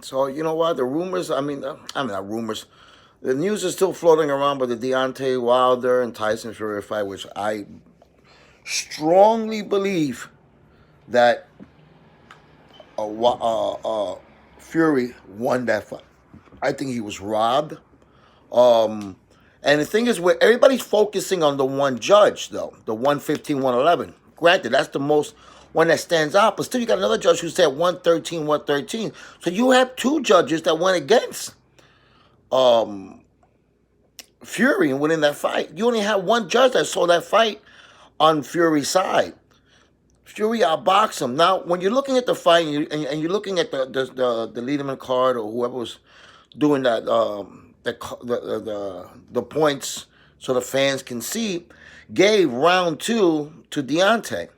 So you know what? The rumors. I mean not rumors. The news is still floating around about the Deontay Wilder and Tyson Fury fight, which I strongly believe that Fury won that fight. I think he was robbed. Um, and the thing is, where everybody's focusing on the one judge, though, the 115, 111. Granted, that's the most one that stands out, but still, you got another judge who said 113, 113. So you have two judges that went against um, Fury and winning that fight. You only had one judge that saw that fight on Fury's side. Fury outboxed him. Now, when you're looking at the fight and you're looking at the Lederman card or whoever was doing that the points so the fans can see, gave round two to Deontay.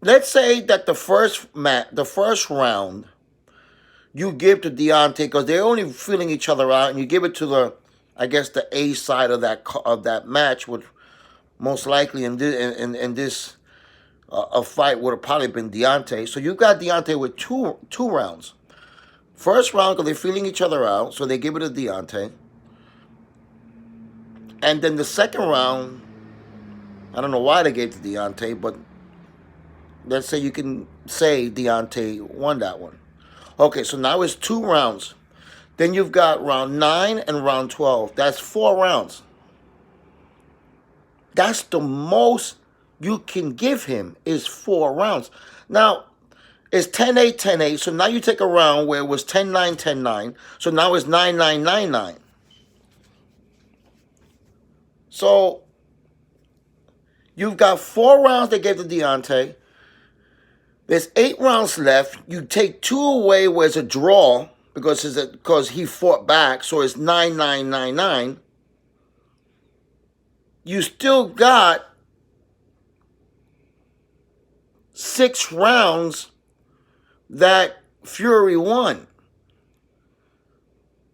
Let's say that the first round you give to Deontay because they're only feeling each other out, and you give it to I guess the A side of that match, which most likely in this a fight would have probably been Deontay. So you got Deontay with two rounds. First round because they're feeling each other out, so they give it to Deontay. And then the second round, I don't know why they gave it to Deontay, but let's say you can say Deontay won that one. Okay, so now it's two rounds. Then you've got round 9 and round 12. That's 4 rounds. That's the most you can give him is 4 rounds. Now, it's 10-8, 10-8. So now you take a round where it was 10-9, 10-9. So now it's 9-9, 9-9. So you've got 4 rounds they gave to Deontay. There's 8 rounds left. You take 2 away where it's a draw because he fought back. So it's 9-9, 9-9. You still got 6 rounds that Fury won.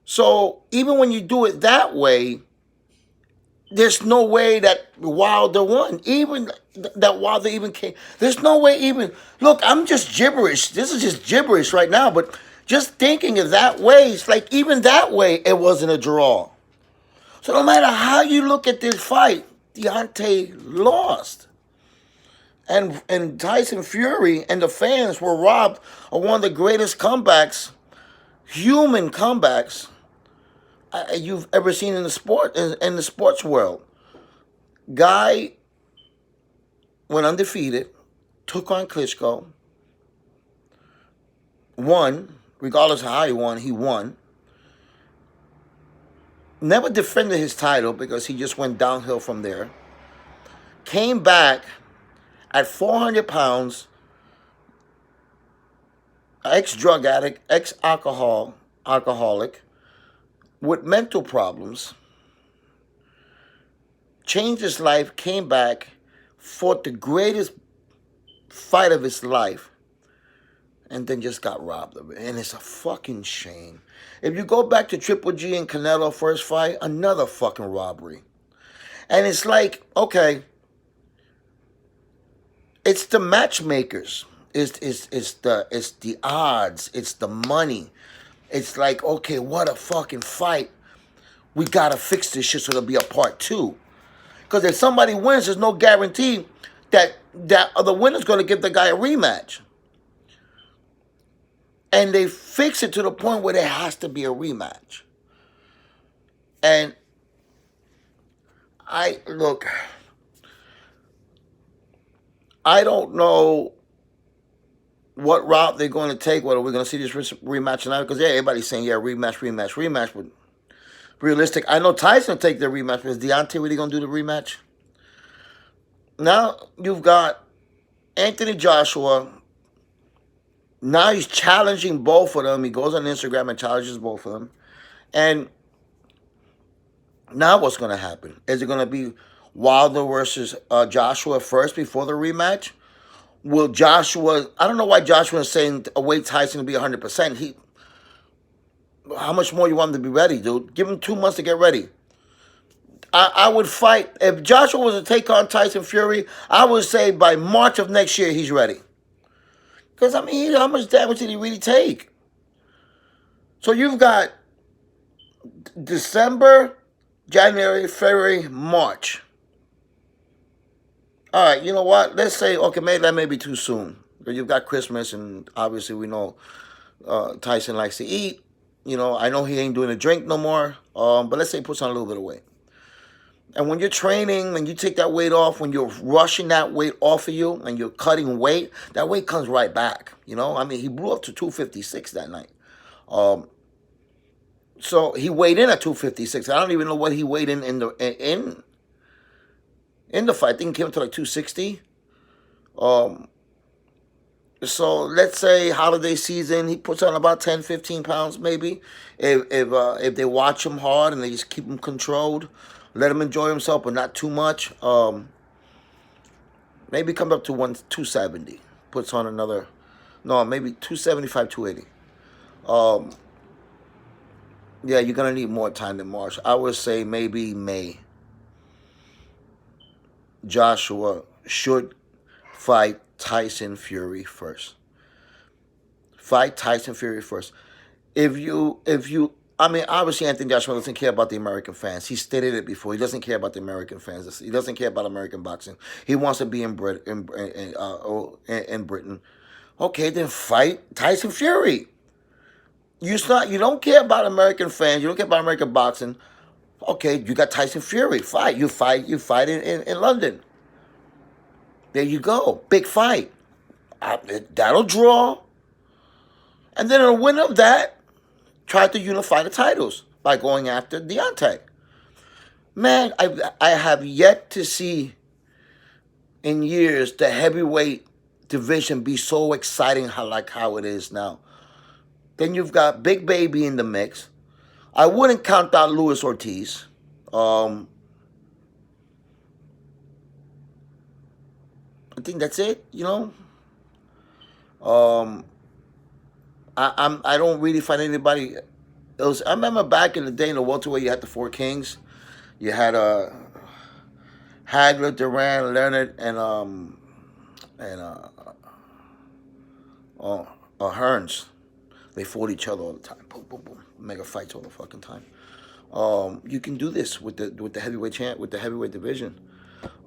So even when you do it that way, there's no way that Wilder won. Even that Wilder even came. There's no way even. Look, I'm just gibberish. This is just gibberish right now. But just thinking of that way, it's like even that way, it wasn't a draw. So no matter how you look at this fight, Deontay lost. And Tyson Fury and the fans were robbed of one of the greatest comebacks, human comebacks, you've ever seen in the sports world. Guy went undefeated, took on Klitschko, won, regardless of how he won. Never defended his title because he just went downhill from there. Came back at 400 pounds, ex-drug addict, alcoholic, with mental problems, changed his life, came back, fought the greatest fight of his life, and then just got robbed of it. And it's a fucking shame. If you go back to Triple G and Canelo first fight, another fucking robbery. And it's like, okay, it's the matchmakers. It's the odds. It's the money. It's like, okay, what a fucking fight. We gotta fix this shit so there'll be a part 2. Because if somebody wins, there's no guarantee that the winner's gonna give the guy a rematch. And they fix it to the point where there has to be a rematch. And I don't know what route they're going to take, whether we're going to see this rematch tonight. Because, yeah, everybody's saying, yeah, rematch. But realistic, I know Tyson will take the rematch, but is Deontay really going to do the rematch? Now you've got Anthony Joshua. Now he's challenging both of them. He goes on Instagram and challenges both of them. And now what's going to happen? Is it going to be Wilder versus Joshua first before the rematch? Will Joshua... I don't know why Joshua is saying await Tyson to be 100%. How much more you want him to be ready, dude? Give him 2 months to get ready. I would fight... If Joshua was to take on Tyson Fury, I would say by March of next year, he's ready. Because, I mean, how much damage did he really take? So you've got December, January, February, March. All right, you know what? Let's say, okay, maybe that may be too soon. Because you've got Christmas, and obviously we know Tyson likes to eat. You know, I know he ain't doing a drink no more. But let's say he puts on a little bit of weight. And when you're training, when you take that weight off, when you're rushing that weight off of you and you're cutting weight, that weight comes right back. You know, I mean, he blew up to 256 that night. So he weighed in at 256. I don't even know what he weighed in the fight. I think he came to like 260. So let's say holiday season, he puts on about 10, 15 pounds maybe. If they watch him hard and they just keep him controlled, let him enjoy himself, but not too much. Maybe comes up to 270. Puts on another, no, maybe 275, 280. Yeah, you're gonna need more time than March. I would say maybe May. Joshua should fight Tyson Fury first. Fight Tyson Fury first. If you, I mean, obviously Anthony Joshua doesn't care about the American fans. He stated it before. He doesn't care about the American fans. He doesn't care about American boxing. He wants to be in Britain. Okay, then fight Tyson Fury. You don't care about American fans. You don't care about American boxing. Okay, you got Tyson Fury. Fight. You fight in London. There you go. Big fight. That'll draw. And then in the winner of that, try to unify the titles by going after Deontay. Man, I have yet to see in years the heavyweight division be so exciting how it is now. Then you've got Big Baby in the mix. I wouldn't count out Luis Ortiz. I think that's it. You know. I don't really find anybody else. I remember back in the day in the welterweight, you had the Four Kings. You had Hagler, Duran, Leonard, and Hearns. They fought each other all the time. Boom, boom, boom. Mega fights all the fucking time. You can do this with the heavyweight division.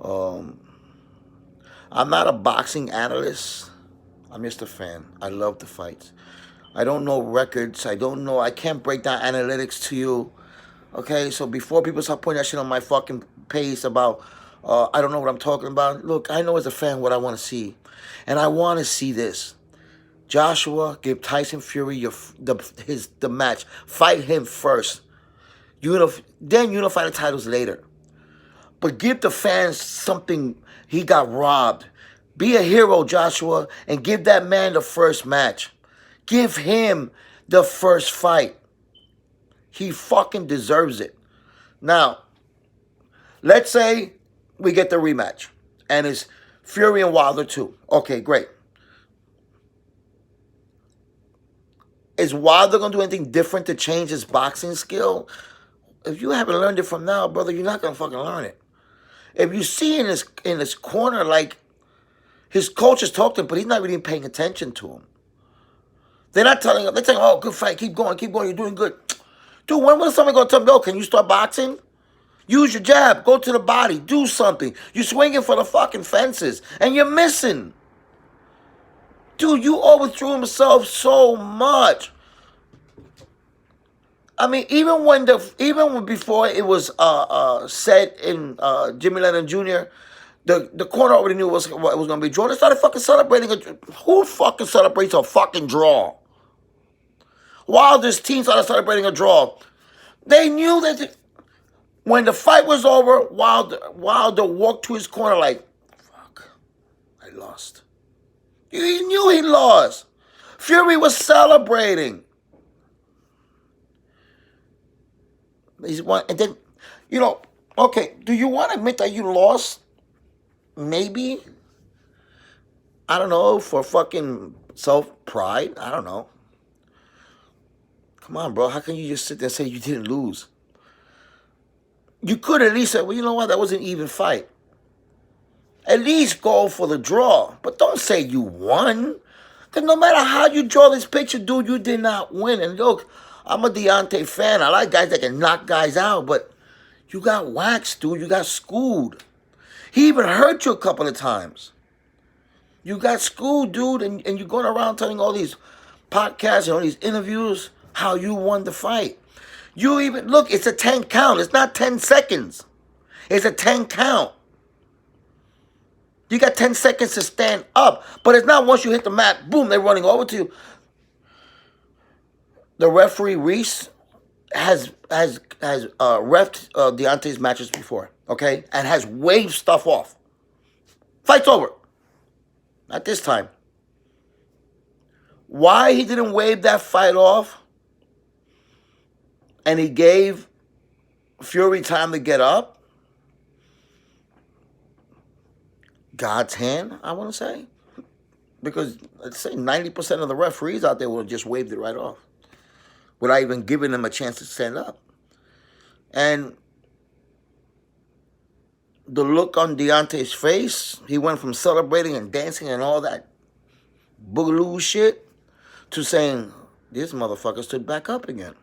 I'm not a boxing analyst. I'm just a fan. I love the fights. I don't know records. I can't break down analytics to you. Okay, so before people start putting that shit on my fucking page about I don't know what I'm talking about. Look, I know as a fan what I want to see. And I want to see this. Joshua, give Tyson Fury the match. Fight him first. Then unify the titles later. But give the fans something. He got robbed. Be a hero, Joshua, and give that man the first match. Give him the first fight. He fucking deserves it. Now, let's say we get the rematch. And it's Fury and Wilder too. Okay, great. Is Wilder going to do anything different to change his boxing skill? If you haven't learned it from now, brother, you're not going to fucking learn it. If you see in his corner, like, his coach is talking to him, but he's not really paying attention to him. They're not telling him, they're saying, oh, good fight, keep going, you're doing good. Dude, when was somebody going to tell me, yo, can you start boxing? Use your jab, go to the body, do something. You're swinging for the fucking fences, and you're missing. Dude, you overthrew himself so much. I mean, even before it was said in Jimmy Lennon Jr., the corner already knew what it was going to be drawn. They started fucking celebrating. Who fucking celebrates a fucking draw? Wilder's team started celebrating a draw. They knew that when the fight was over, Wilder walked to his corner like, fuck, I lost. He knew he lost. Fury was celebrating. And then, okay, do you want to admit that you lost? Maybe. I don't know, for fucking self-pride. I don't know. Come on, bro. How can you just sit there and say you didn't lose? You could at least say, well, you know what? That was an even fight. At least go for the draw. But don't say you won. Because no matter how you draw this picture, dude, you did not win. And look, I'm a Deontay fan. I like guys that can knock guys out, but you got waxed, dude. You got schooled. He even hurt you a couple of times. You got schooled, dude, and you're going around telling all these podcasts and all these interviews how you won the fight. You even, look, it's a 10 count. It's not 10 seconds. It's a 10 count. You got 10 seconds to stand up. But it's not once you hit the mat, boom, they're running over to you. The referee, Reese, has reffed Deontay's matches before, okay? And has waved stuff off. Fight's over. Not this time. Why he didn't wave that fight off and he gave Fury time to get up? God's hand, I want to say. Because, let's say, 90% of the referees out there would have just waved it right off without even giving them a chance to stand up. And the look on Deontay's face, he went from celebrating and dancing and all that boogaloo shit to saying, this motherfucker stood back up again.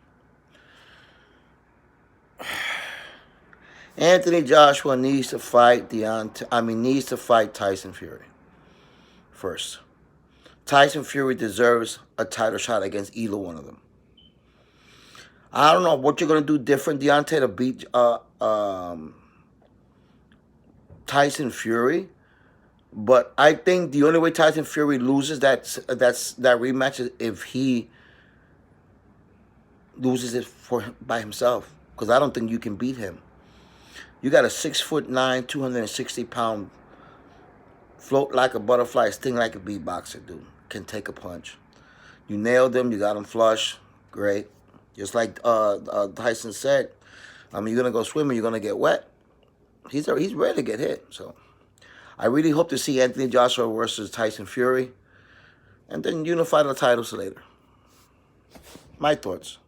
Anthony Joshua needs to fight Tyson Fury first. Tyson Fury deserves a title shot against either one of them. I don't know what you're going to do different, Deontay, to beat Tyson Fury. But I think the only way Tyson Fury loses that rematch is if he loses it by himself. Because I don't think you can beat him. You got a 6'9", 260-pound, float like a butterfly, sting like a beatboxer, dude. Can take a punch. You nailed him. You got him flush. Great. Just like Tyson said, I mean, you're going to go swimming, you're going to get wet. He's ready to get hit. So I really hope to see Anthony Joshua versus Tyson Fury and then unify the titles later. My thoughts.